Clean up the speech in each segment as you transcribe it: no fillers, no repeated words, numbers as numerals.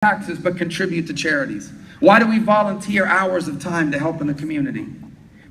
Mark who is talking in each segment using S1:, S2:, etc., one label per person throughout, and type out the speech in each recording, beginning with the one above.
S1: taxes but contribute to charities? Why do we volunteer hours of time to help in the community?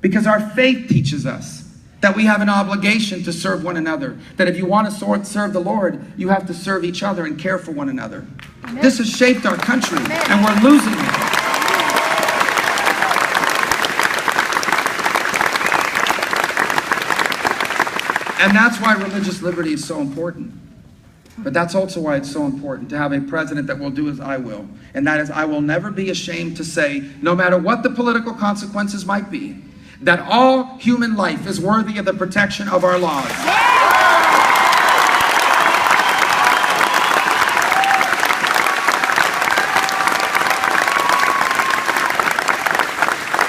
S1: Because our faith teaches us that we have an obligation to serve one another. That if you want to serve the Lord, you have to serve each other and care for one another. Amen. This has shaped our country, Amen. And we're losing it. And that's why religious liberty is so important. But that's also why it's so important to have a president that will do as I will. And that is, I will never be ashamed to say, no matter what the political consequences might be, that all human life is worthy of the protection of our laws.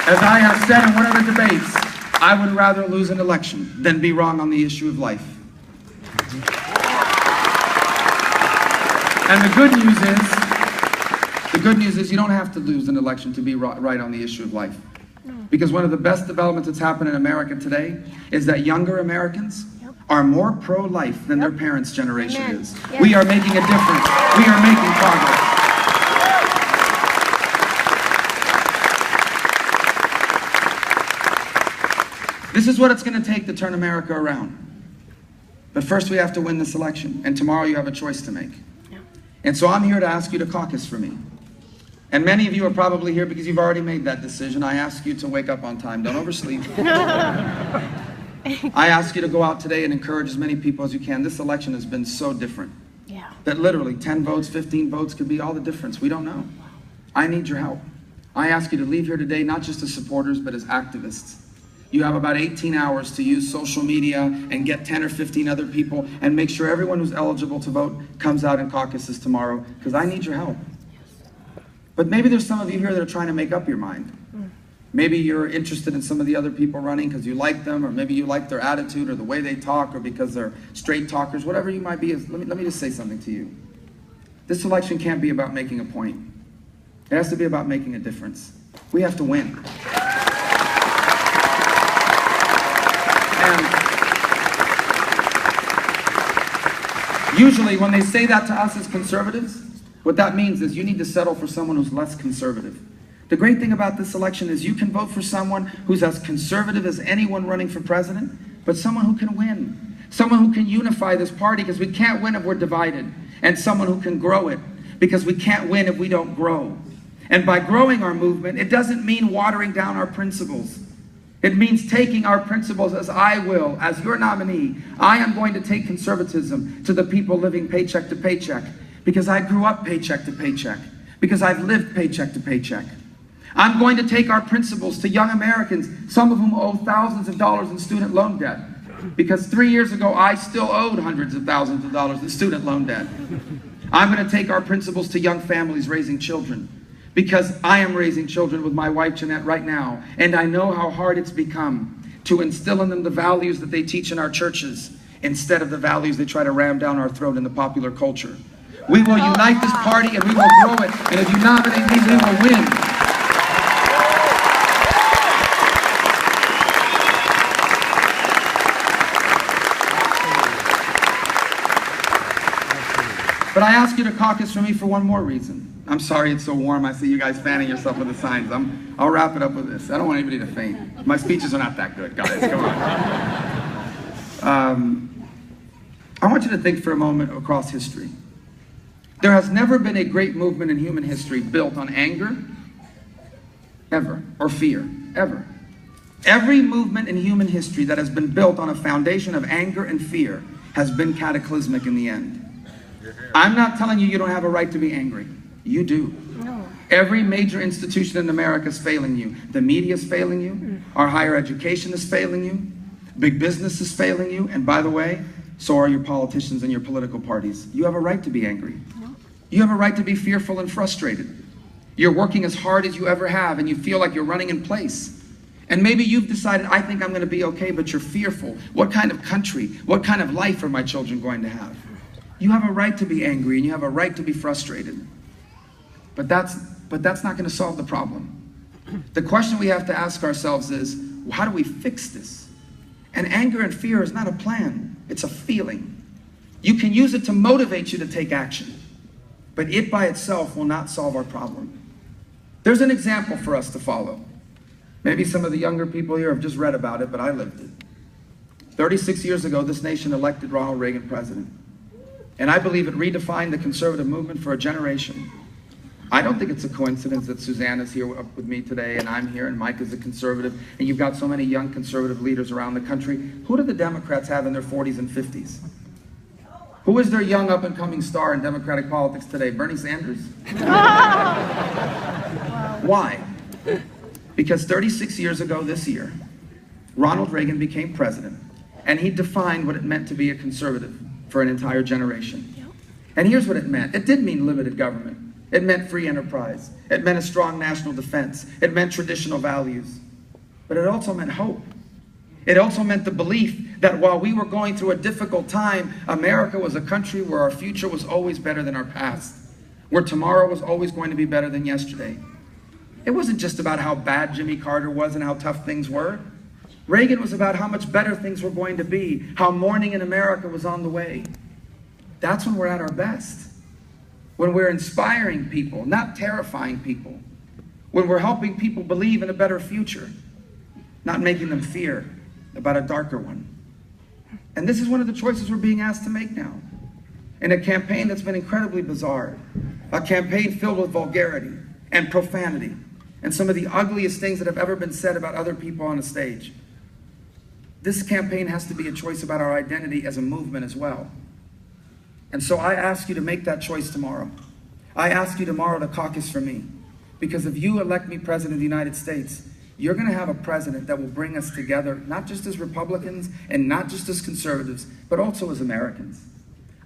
S1: As I have said in one of the debates, I would rather lose an election than be wrong on the issue of life. And the good news is you don't have to lose an election to be right on the issue of life. Because one of the best developments that's happened in America today is that younger Americans are more pro-life than their parents' generation is. We are making a difference. We are making progress. This is what it's going to take to turn America around. But first we have to win this election. And tomorrow you have a choice to make. And so I'm here to ask you to caucus for me. And many of you are probably here because you've already made that decision. I ask you to wake up on time. Don't oversleep. I ask you to go out today and encourage as many people as you can. This election has been so different. That literally 10 votes, 15 votes could be all the difference. We don't know. I need your help. I ask you to leave here today not just as supporters, but as activists. You have about 18 hours to use social media and get 10 or 15 other people and make sure everyone who's eligible to vote comes out in caucuses tomorrow, because I need your help. But maybe there's some of you here that are trying to make up your mind. Maybe you're interested in some of the other people running because you like them, or maybe you like their attitude or the way they talk, or because they're straight talkers, whatever you might be. Let me just say something to you. This election can't be about making a point. It has to be about making a difference. We have to win. And usually when they say that to us as conservatives, what that means is you need to settle for someone who's less conservative. The great thing about this election is you can vote for someone who's as conservative as anyone running for president, but someone who can win. Someone who can unify this party, because we can't win if we're divided. And someone who can grow it, because we can't win if we don't grow. And by growing our movement, it doesn't mean watering down our principles. It means taking our principles as I will, as your nominee. I am going to take conservatism to the people living paycheck to paycheck, because I grew up paycheck to paycheck, because I've lived paycheck to paycheck. I'm going to take our principles to young Americans, some of whom owe thousands of dollars in student loan debt, because 3 years ago I still owed hundreds of thousands of dollars in student loan debt. I'm going to take our principles to young families raising children, because I am raising children with my wife Jeanette right now, and I know how hard it's become to instill in them the values that they teach in our churches instead of the values they try to ram down our throat in the popular culture. We will unite this party and we will grow it, and if you nominate me, we will win. But I ask you to caucus for me for one more reason. I'm sorry it's so warm. I see you guys fanning yourself with the signs. I'll wrap it up with this. I don't want anybody to faint. My speeches are not that good, guys. Come on. I want you to think for a moment across history. There has never been a great movement in human history built on anger, ever, or fear, ever. Every movement in human history that has been built on a foundation of anger and fear has been cataclysmic in the end. I'm not telling you you don't have a right to be angry. You do. No. Every major institution in America is failing you. The media is failing you. Our higher education is failing you. Big business is failing you. And by the way, so are your politicians and your political parties. You have a right to be angry. No. You have a right to be fearful and frustrated. You're working as hard as you ever have, and you feel like you're running in place. And maybe you've decided, I think I'm going to be okay, but you're fearful. What kind of country, what kind of life are my children going to have? You have a right to be angry, and you have a right to be frustrated. But that's not going to solve the problem. The question we have to ask ourselves is, how do we fix this? And anger and fear is not a plan, it's a feeling. You can use it to motivate you to take action. but it by itself will not solve our problem. There's an example for us to follow. Maybe some of the younger people here have just read about it, but I lived it. 36 years ago, this nation elected Ronald Reagan president. And I believe it redefined the conservative movement for a generation. I don't think it's a coincidence that Susanna's here with me today, and I'm here, and Mike is a conservative, and you've got so many young conservative leaders around the country. Who do the Democrats have in their 40s and 50s? Who is their young up-and-coming star in Democratic politics today? Bernie Sanders? Why? Because 36 years ago this year, Ronald Reagan became president, and he defined what it meant to be a conservative for an entire generation. And here's what it meant. It did mean limited government. It meant free enterprise. It meant a strong national defense. It meant traditional values. But it also meant hope. It also meant the belief that while we were going through a difficult time, America was a country where our future was always better than our past, where tomorrow was always going to be better than yesterday. It wasn't just about how bad Jimmy Carter was and how tough things were. Reagan was about how much better things were going to be, how morning in America was on the way. That's when we're at our best. When we're inspiring people, not terrifying people. When we're helping people believe in a better future, not making them fear about a darker one. And this is one of the choices we're being asked to make now. In a campaign that's been incredibly bizarre. A campaign filled with vulgarity and profanity and some of the ugliest things that have ever been said about other people on a stage. This campaign has to be a choice about our identity as a movement as well. And so I ask you to make that choice tomorrow. I ask you tomorrow to caucus for me. Because if you elect me president of the United States, you're going to have a president that will bring us together, not just as Republicans and not just as conservatives, but also as Americans.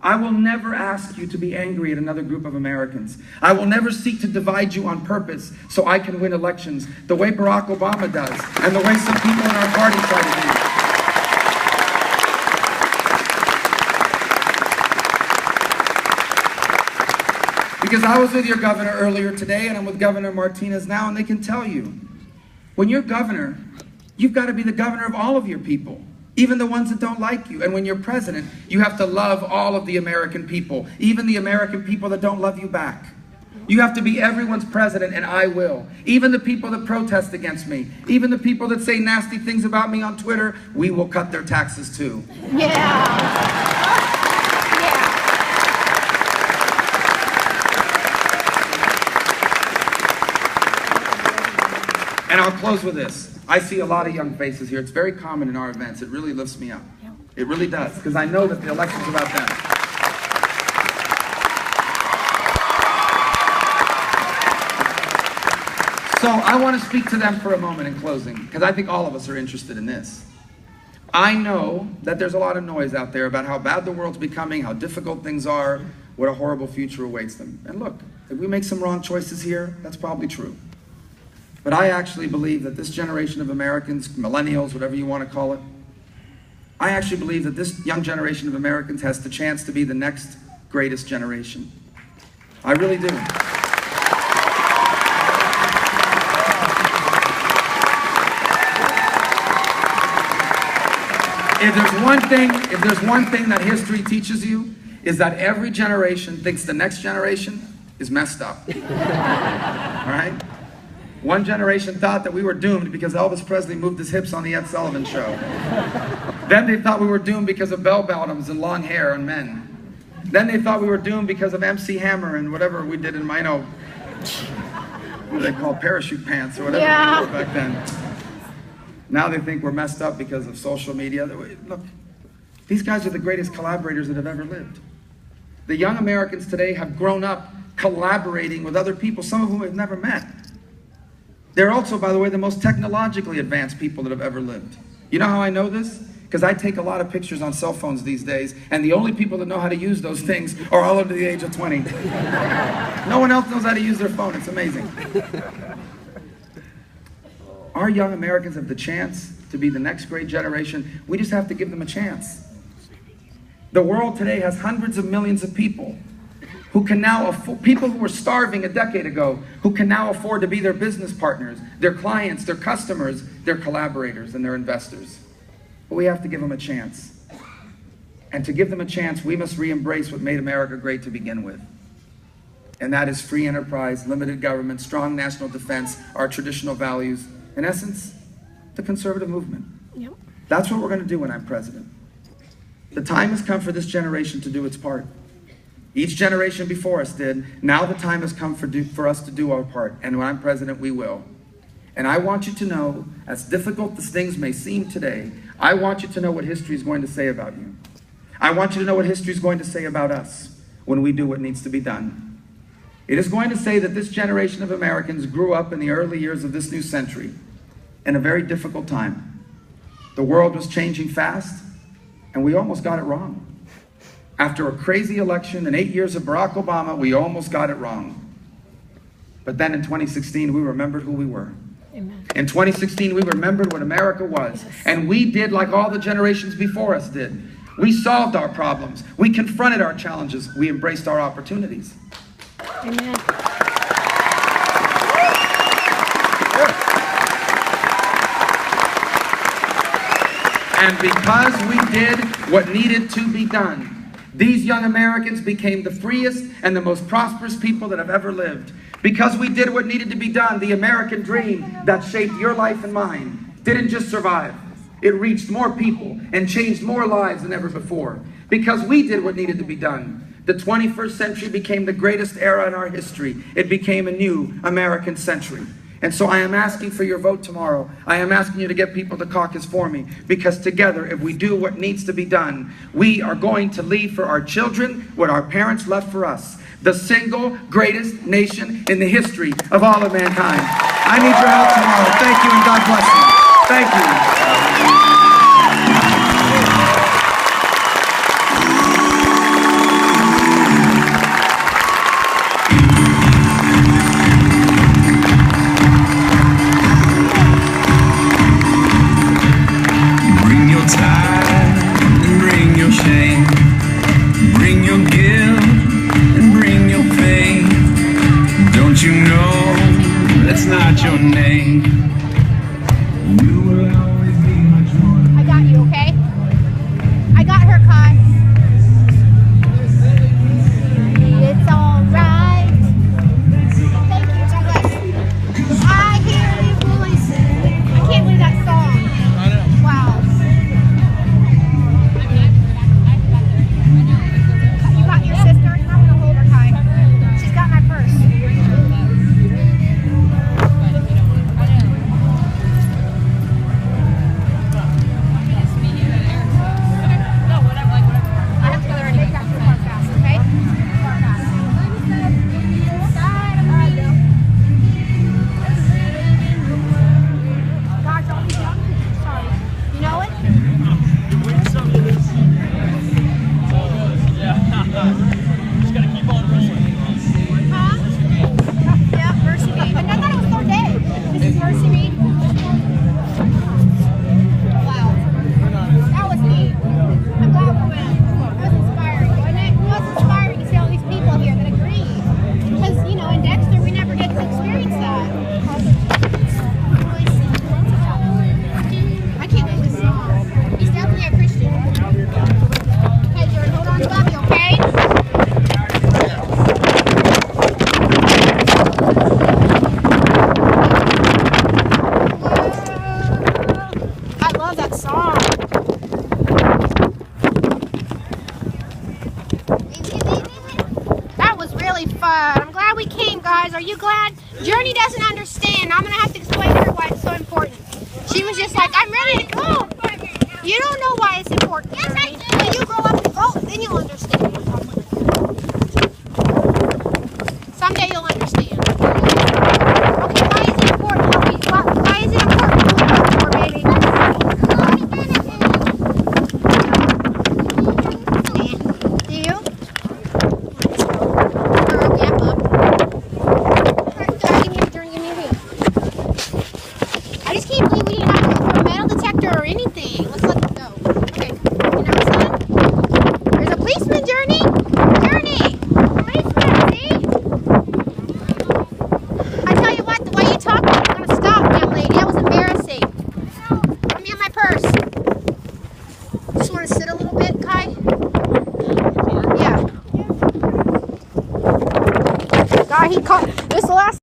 S1: I will never ask you to be angry at another group of Americans. I will never seek to divide you on purpose so I can win elections the way Barack Obama does and the way some people in our party try to do. Because I was with your governor earlier today, and I'm with Governor Martinez now, and they can tell you, when you're governor, you've got to be the governor of all of your people, even the ones that don't like you. And when you're president, you have to love all of the American people, even the American people that don't love you back. You have to be everyone's president, and I will. Even the people that protest against me, even the people that say nasty things about me on Twitter, we will cut their taxes too.
S2: Yeah.
S1: And I'll close with this. I see a lot of young faces here. It's very common in our events. It really lifts me up. It really does, because I know that the election's about them. So I want to speak to them for a moment in closing, because I think all of us are interested in this. I know that there's a lot of noise out there about how bad the world's becoming, how difficult things are, what a horrible future awaits them. And look, if we make some wrong choices here, that's probably true. But I actually believe that this generation of Americans, millennials, whatever you want to call it, I actually believe that this young generation of Americans has the chance to be the next greatest generation. I really do. If there's one thing that history teaches you, is that every generation thinks the next generation is messed up. All right? One generation thought that we were doomed because Elvis Presley moved his hips on the Ed Sullivan Show. Then they thought we were doomed because of bell bottoms and long hair on men. Then they thought we were doomed because of MC Hammer and whatever we did in Mino. What do they call parachute pants or whatever we were back then. Now they think we're messed up because of social media. Look, these guys are the greatest collaborators that have ever lived. The young Americans today have grown up collaborating with other people, some of whom we've never met. They're also, by the way, the most technologically advanced people that have ever lived. You know how I know this? Because I take a lot of pictures on cell phones these days, and the only people that know how to use those things are all under the age of 20. No one else knows how to use their phone. It's amazing. Our young Americans have the chance to be the next great generation. We just have to give them a chance. The world today has hundreds of millions of people who can now afford, people who were starving a decade ago, who can now afford to be their business partners, their clients, their customers, their collaborators, and their investors. But we have to give them a chance. And to give them a chance, we must re-embrace what made America great to begin with. And that is free enterprise, limited government, strong national defense, our traditional values. In essence, the conservative movement.
S2: Yep.
S1: That's what we're going to do when I'm president. The time has come for this generation to do its part. Each generation before us did. Now the time has come for us to do our part. And when I'm president, we will. And I want you to know, as difficult as things may seem today, I want you to know what history is going to say about you. I want you to know what history is going to say about us when we do what needs to be done. It is going to say that this generation of Americans grew up in the early years of this new century in a very difficult time. The world was changing fast, and we almost got it wrong. After a crazy election and 8 years of Barack Obama, we almost got it wrong. But then in 2016, we remembered who we were.
S2: Amen.
S1: In 2016, we remembered what America was.
S2: Yes.
S1: And we did like all the generations before us did. We solved our problems. We confronted our challenges. We embraced our opportunities.
S2: Amen.
S1: And because we did what needed to be done, these young Americans became the freest and the most prosperous people that have ever lived. Because we did what needed to be done, the American dream that shaped your life and mine didn't just survive. It reached more people and changed more lives than ever before. Because we did what needed to be done, the 21st century became the greatest era in our history. It became a new American century. And so I am asking for your vote tomorrow. I am asking you to get people to caucus for me, because together, if we do what needs to be done, we are going to leave for our children what our parents left for us: the single greatest nation in the history of all of mankind. I need your help tomorrow. Thank you, and God bless you. Thank you.
S3: Not your name. You will always be my joy.
S2: I got you, okay? I got her, Kai. It's alright. Thank you, God bless. I hear your voice. I can't believe that song. Wow. You got your sister? I'm gonna hold her, Kai. She's got my purse. I'm glad we came, guys. Are you glad? Journey doesn't understand. I'm going to have to explain to her why it's so important. She was just like, I'm ready to go. You don't know why it's important. Yes, I do. When you grow up and vote, then you'll understand.